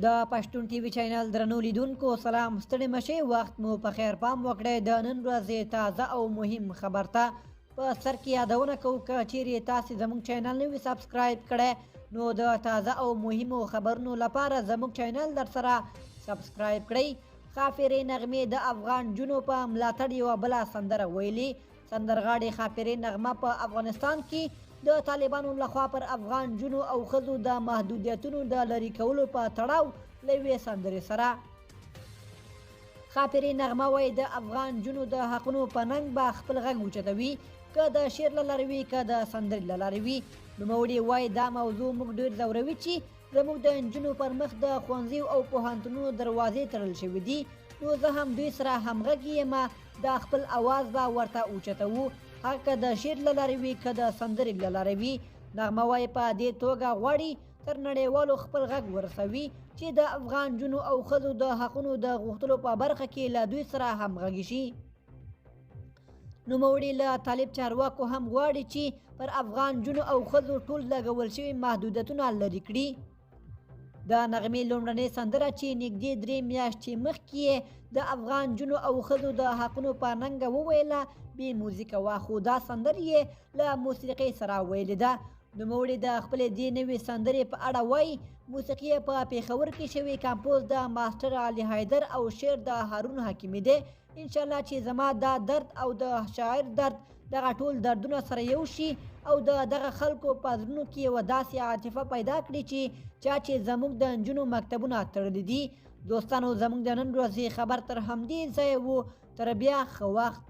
د پښتون ټي وي چینل درنو لیدونکو سلام ستړي مشئ وخت مو په خیر پام وکړئ د نن ورځې تازه او مهم خبر ته په سر کې یادونه کوو که چیرې تاسې زموږ چینل نه وي سبسکرایب کړی نو د تازه او مهمو خبرونو لپاره زموږ چینل در سره سبسکرایب کړئ. خافرې نغمې د افغان جنو په ملاتړ یوه بله سندره ویلي. سندرغاړې خافرې نغمه په افغانستان کې د طالبانو لخوا پر افغان جنو او ښځو د محدودیتونو د لرې کولو په تړاو له یوې سندرې سره خافرې نغمه وایي د افغان جنو د حقونو په ننګ به خپل غږ اوچتوي، که د شعر له لارې وي که د سندرې له لارې وي. نوموړي وایي دا موضوع موږ ډېر ځوروي چې زموږ د نجونو پر مخ د ښوونځیو او پوهنتونونو دروازې تړل شوي دي، نو زه هم دوی سره همغږي یم، د خپل اواز به ورته اوچتوو، هغه که د شعر له لارې وي که د سندرې له لارې وي. نغمه وایي په دې توګه غواړي تر نړیوالو خپل غږ ورسوي چې د افغان جنو او ښځو د حقونو د غوښتلو په برخه کې له دوی سره همغږي شي. نوموړي له طالب چارواکو هم غواړي چې پر افغان جنو او ښځو ټول لګول شوي محدودیتونه لرې کړي. د نغمې لومړنۍ سندره چې نږدې 3 میاشتې مخکې د افغان جنو او ښځو د حقونو په ننګه وویله بې موزیکه وه، خو دا سندره یې له موسیقۍ سره ویلې ده. نوموړي د خپلې دې نوې سندرې په اړه وایي موسیقي په پېښور کې شوې، کمپوز د ماسټر علي حیدر او شعر د هارون حکیمي دی. انشاءالله چې زما دا درد او د شاعر درد دغه ټول دردونه سره یو شي او د دغه خلکو په زړونو کې یوه داسې عاطفه پیدا کړي چې زموږ د نجونو مکتبونه تړلي دي. دوستانو زموږ د نن ورځې خبر تر همدې ځایه و، تر بیا ښه وخت.